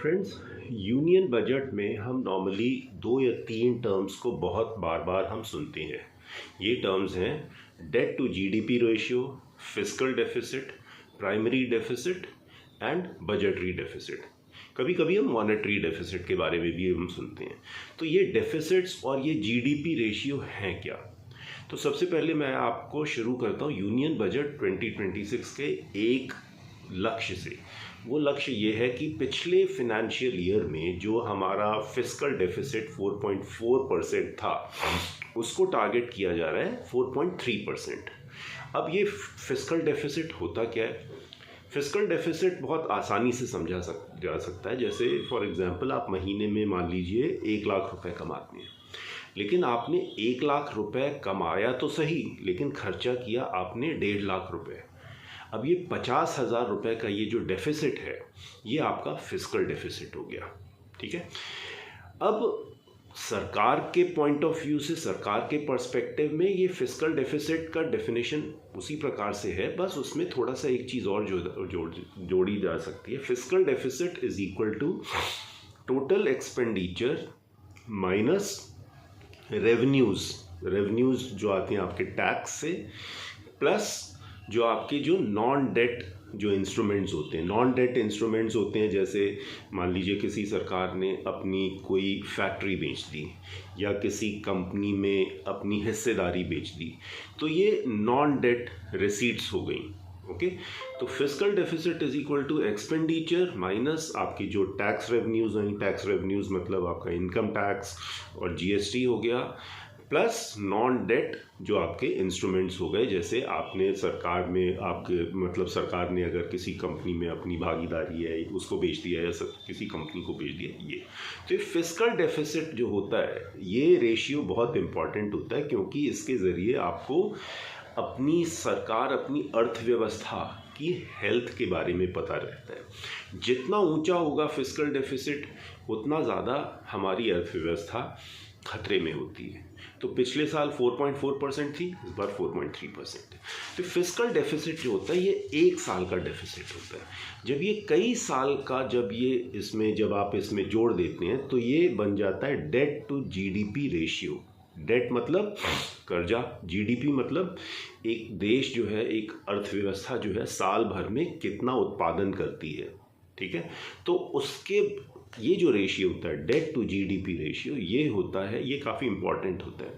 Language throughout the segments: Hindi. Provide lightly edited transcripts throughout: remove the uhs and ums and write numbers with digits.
फ्रेंड्स, यूनियन बजट में हम नॉर्मली दो या तीन टर्म्स को बहुत बार बार हम सुनते हैं। ये टर्म्स हैं debt to GDP ratio, fiscal deficit, primary deficit and budgetary deficit. कभी कभी हम मॉनेटरी डेफिसिट के बारे में भी हम सुनते हैं। तो ये डेफिसिट्स और ये जीडीपी रेशियो हैं क्या? तो सबसे पहले मैं आपको शुरू करता हूँ यूनियन बजट 2026 के एक लक्ष्य से। वो लक्ष्य ये है कि पिछले फिनेंशियल ईयर में जो हमारा फिस्कल डेफिसिट 4.4% था, उसको टारगेट किया जा रहा है 4.3%। अब ये फिस्कल डेफिसिट होता क्या है? फिस्कल डेफिसिट बहुत आसानी से समझा जा सकता है। जैसे फॉर एग्जांपल, आप महीने में मान लीजिए 1 लाख रुपए कमाते हैं, लेकिन आपने 1 लाख रुपए कमाया तो सही, लेकिन खर्चा किया आपने 1.5 लाख रुपए। अब ये 50,000 रुपये का ये जो डेफिसिट है, ये आपका फिस्कल डेफिसिट हो गया। ठीक है। अब सरकार के पॉइंट ऑफ व्यू से, सरकार के पर्सपेक्टिव में, ये फिस्कल डेफिसिट का डेफिनेशन उसी प्रकार से है, बस उसमें थोड़ा सा एक चीज़ और जोड़ी जा सकती है। Fiscal deficit is equal to total expenditure minus revenues जो आते हैं आपके टैक्स से, प्लस जो आपके जो नॉन डेट जो इंस्ट्रूमेंट्स होते हैं। नॉन डेट इंस्ट्रूमेंट्स होते हैं, जैसे मान लीजिए किसी सरकार ने अपनी कोई फैक्ट्री बेच दी या किसी कंपनी में अपनी हिस्सेदारी बेच दी, तो ये नॉन डेट रिसीट्स हो गई। ओके। तो fiscal deficit is equal to expenditure minus आपकी जो टैक्स रेवेन्यूज़ हैं। टैक्स रेवेन्यूज़ मतलब आपका इनकम टैक्स और जीएसटी हो गया, प्लस नॉन डेट जो आपके इंस्ट्रूमेंट्स हो गए। जैसे आपने सरकार में, आपके मतलब सरकार ने अगर किसी कंपनी में अपनी भागीदारी है उसको बेच दिया या किसी कंपनी को बेच दिया, ये तो फिस्कल डेफिसिट जो होता है, ये रेशियो बहुत इंपॉर्टेंट होता है, क्योंकि इसके ज़रिए आपको अपनी सरकार, अपनी अर्थव्यवस्था की हेल्थ के बारे में पता रहता है। जितना ऊंचा होगा फिस्कल डेफिसिट, उतना ज़्यादा हमारी अर्थव्यवस्था खतरे में होती है। तो पिछले साल 4.4% थी, इस बार 4.3%। तो फिस्कल डेफिसिट जो होता है, ये एक साल का डेफिसिट होता है। जब ये कई साल का, जब आप इसमें जोड़ देते हैं, तो ये बन जाता है debt to GDP ratio. Debt मतलब कर्जा, जीडीपी मतलब एक देश जो है, एक अर्थव्यवस्था जो है, साल भर में कितना उत्पादन करती है। ठीक है। तो उसके ये जो रेशियो होता है, डेट टू जीडीपी रेशियो, ये होता है, ये काफ़ी इंपॉर्टेंट होता है।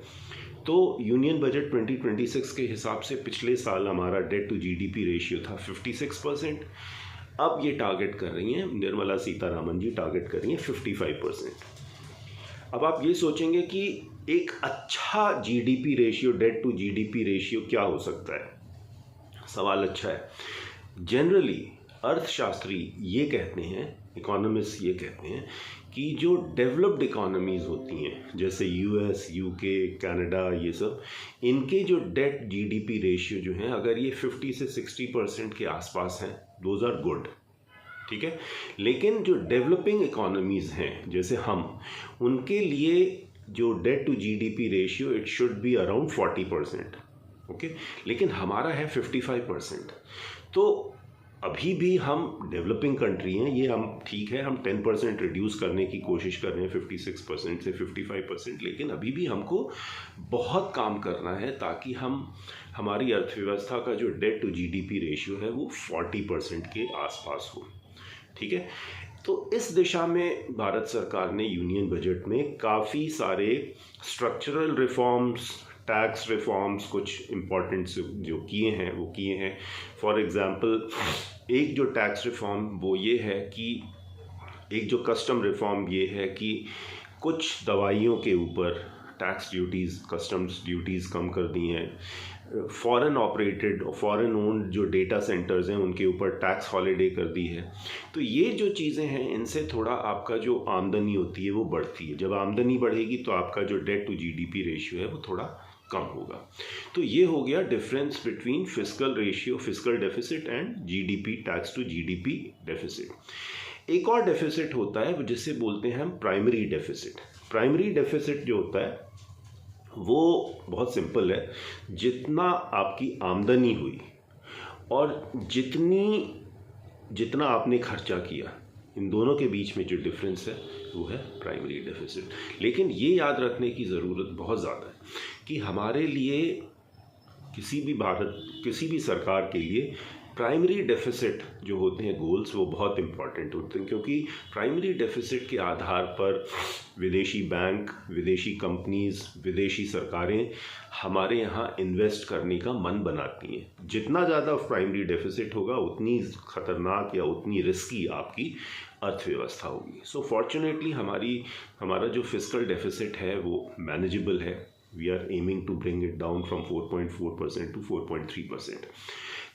तो यूनियन बजट 2026 के हिसाब से पिछले साल हमारा डेट टू जीडीपी रेशियो था 56%। अब ये टारगेट कर रही हैं निर्मला सीतारामन जी, टारगेट कर रही हैं 55%। अब आप ये सोचेंगे कि एक अच्छा GDP ratio, debt to GDP ratio क्या हो सकता है? सवाल अच्छा है। जनरली अर्थशास्त्री ये कहते हैं, इकोनॉमिस्ट ये कहते हैं कि जो डेवलप्ड इकोनॉमीज़ होती हैं, जैसे यूएस, यूके, कनाडा, ये सब, इनके जो डेट जीडीपी रेशियो जो हैं, अगर ये 50 से 60% के आसपास हैं, दोज आर गुड। ठीक है। लेकिन जो डेवलपिंग इकोनॉमीज़ हैं, जैसे हम, उनके लिए जो debt to GDP ratio, it should be around 40%। Okay. लेकिन हमारा है 55%। तो अभी भी हम डेवलपिंग कंट्री हैं, ये हम ठीक है, हम 10% रिड्यूस करने की कोशिश कर रहे हैं 56% से 55%, लेकिन अभी भी हमको बहुत काम करना है ताकि हमारी अर्थव्यवस्था का जो डेट टू जीडीपी रेशियो है वो 40% के आसपास हो। ठीक है। तो इस दिशा में भारत सरकार ने यूनियन बजट में काफ़ी सारे स्ट्रक्चरल रिफॉर्म्स, टैक्स रिफॉर्म्स, कुछ इम्पॉर्टेंट जो किए हैं वो किए हैं। फॉर एग्ज़ाम्पल, एक जो टैक्स रिफॉर्म वो ये है कि, एक जो कस्टम रिफॉर्म ये है कि कुछ दवाइयों के ऊपर टैक्स ड्यूटीज़, कस्टम्स ड्यूटीज़ कम कर दी हैं। फॉरेन ऑपरेटेड, फॉरेन ओन्ड जो डेटा सेंटर्स हैं, उनके ऊपर टैक्स हॉलिडे कर दी है। तो ये जो चीज़ें हैं, इनसे थोड़ा आपका जो आमदनी होती है वो बढ़ती है। जब आमदनी बढ़ेगी तो आपका जो डेट टू जीडीपी रेशियो है वो थोड़ा कम होगा। तो ये हो गया difference between fiscal ratio, fiscal deficit and GDP, tax to GDP deficit. एक और डेफिसिट होता है जिसे बोलते हैं हम प्राइमरी डेफिसिट। प्राइमरी डेफिसिट जो होता है वो बहुत सिंपल है। जितना आपकी आमदनी हुई और जितना आपने खर्चा किया, इन दोनों के बीच में जो डिफरेंस है वो है प्राइमरी डेफिसिट। लेकिन ये याद रखने की ज़रूरत बहुत ज़्यादा है कि हमारे लिए किसी भी सरकार के लिए प्राइमरी डेफिसिट जो होते हैं गोल्स वो बहुत इंपॉर्टेंट होते हैं, क्योंकि प्राइमरी डेफिसिट के आधार पर विदेशी बैंक, विदेशी कंपनीज, विदेशी सरकारें हमारे यहाँ इन्वेस्ट करने का मन बनाती हैं। जितना ज़्यादा प्राइमरी डेफिसिट होगा उतनी ख़तरनाक या उतनी रिस्की आपकी अर्थव्यवस्था होगी। सो फॉर्चुनेटली हमारा जो फिस्कल डेफिसिट है वो मैनेजेबल है। We are aiming to bring it down from 4.4% to 4.3%।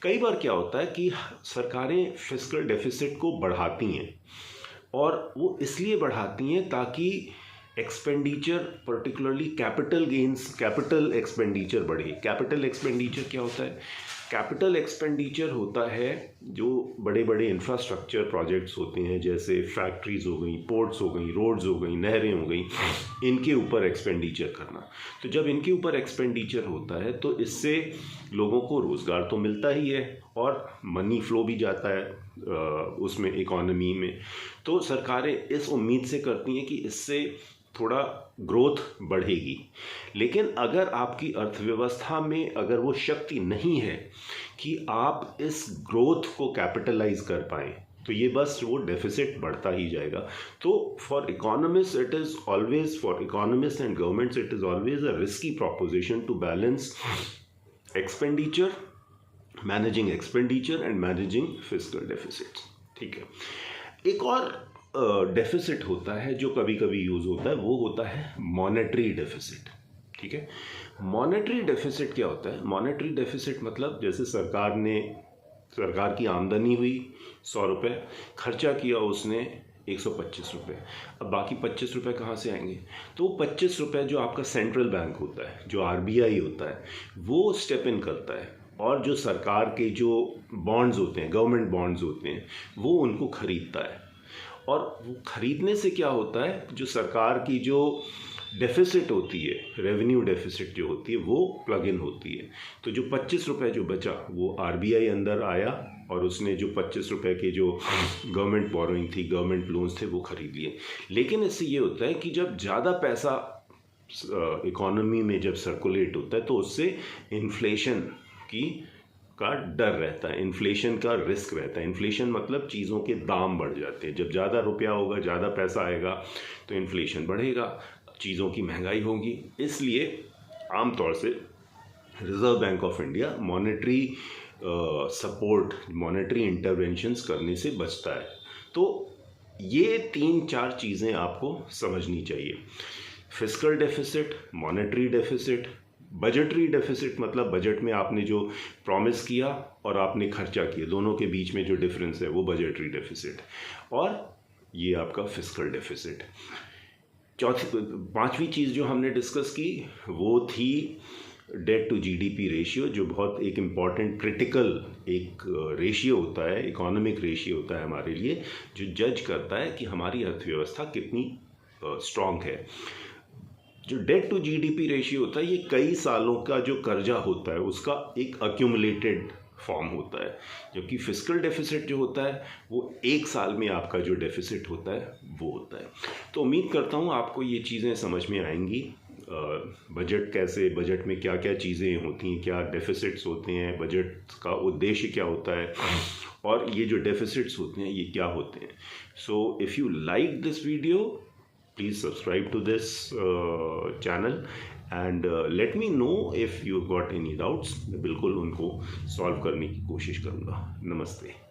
कई बार क्या होता है कि सरकारें फिस्कल डेफिसिट को बढ़ाती हैं, और वो इसलिए बढ़ाती हैं ताकि एक्सपेंडिचर, पर्टिकुलरली कैपिटल एक्सपेंडिचर बढ़े। कैपिटल एक्सपेंडिचर क्या होता है? कैपिटल एक्सपेंडिचर होता है जो बड़े बड़े इंफ्रास्ट्रक्चर प्रोजेक्ट्स होते हैं, जैसे फैक्ट्रीज हो गई, पोर्ट्स हो गई, रोड्स हो गई, नहरें हो गई, इनके ऊपर एक्सपेंडिचर करना। तो जब इनके ऊपर एक्सपेंडिचर होता है तो इससे लोगों को रोज़गार तो मिलता ही है और मनी फ्लो भी जाता है उसमें, इकोनॉमी में। तो सरकारें इस उम्मीद से करती हैं कि इससे थोड़ा ग्रोथ बढ़ेगी। लेकिन अगर आपकी अर्थव्यवस्था में अगर वो शक्ति नहीं है कि आप इस ग्रोथ को कैपिटलाइज कर पाएँ, तो ये बस वो डेफिसिट बढ़ता ही जाएगा। तो for economist and governments it is always a risky proposition to balance expenditure, managing expenditure and managing fiscal deficit. ठीक है, एक और डेफिसिट होता है जो कभी कभी यूज़ होता है, वो होता है मॉनेटरी डेफिसिट। ठीक है, मॉनेटरी डेफिसिट क्या होता है? मॉनेटरी डेफिसिट मतलब जैसे सरकार की आमदनी हुई 100 रुपये, खर्चा किया उसने 125 रुपये, अब बाकी 25 रुपये कहाँ से आएंगे? तो 25 रुपये जो आपका सेंट्रल बैंक होता है, जो RBI होता है, वो स्टेप इन करता है, और जो सरकार के जो बॉन्ड्स होते हैं, गवर्नमेंट बॉन्ड्स होते हैं, वो उनको खरीदता है। और वो खरीदने से क्या होता है, जो सरकार की जो डेफिसिट होती है, रेवेन्यू डेफिसिट जो होती है, वो प्लग इन होती है। तो जो 25 रुपये जो बचा वो RBI अंदर आया और उसने जो 25 रुपये के जो गवर्नमेंट बोरोइंग थी, गवर्नमेंट लोन्स थे, वो खरीद लिए। लेकिन इससे ये होता है कि जब ज़्यादा पैसा इकोनॉमी में जब सर्कुलेट होता है तो उससे इन्फ्लेशन का डर रहता है, इन्फ्लेशन का रिस्क रहता है। इन्फ्लेशन मतलब चीज़ों के दाम बढ़ जाते हैं। जब ज़्यादा रुपया होगा, ज़्यादा पैसा आएगा तो इन्फ्लेशन बढ़ेगा, चीज़ों की महंगाई होगी। इसलिए आमतौर से reserve bank of India monetary support, monetary interventions करने से बचता है। तो ये 3-4 चीज़ें आपको समझनी चाहिए: fiscal deficit, monetary deficit, budgetary deficit मतलब बजट में आपने जो प्रॉमिस किया और आपने खर्चा किया, दोनों के बीच में जो डिफरेंस है वो बजटरी डेफिसिट, और ये आपका फिस्कल डेफिसिट। पांचवी चीज़ जो हमने डिस्कस की वो थी डेट टू GDP रेशियो, जो बहुत एक इम्पॉर्टेंट क्रिटिकल एक रेशियो होता है, इकोनॉमिक रेशियो होता है हमारे लिए, जो जज करता है कि हमारी अर्थव्यवस्था कितनी स्ट्रॉन्ग है। जो डेट टू GDP रेशियो होता है, ये कई सालों का जो कर्जा होता है उसका एक अक्यूमुलेटेड फॉर्म होता है, जबकि फिस्कल डेफिसिट जो होता है वो 1 साल में आपका जो डेफिसिट होता है वो होता है। तो उम्मीद करता हूँ आपको ये चीज़ें समझ में आएंगी। बजट में क्या क्या चीज़ें होती हैं, क्या डेफिसिट्स होते हैं, बजट का उद्देश्य क्या होता है, और ये जो डेफिसिट्स होते हैं ये क्या होते हैं। So if you like this video, please subscribe to this channel and let me know if you got any doubts। मैं बिल्कुल उनको सॉल्व करने की कोशिश करूँगा। नमस्ते।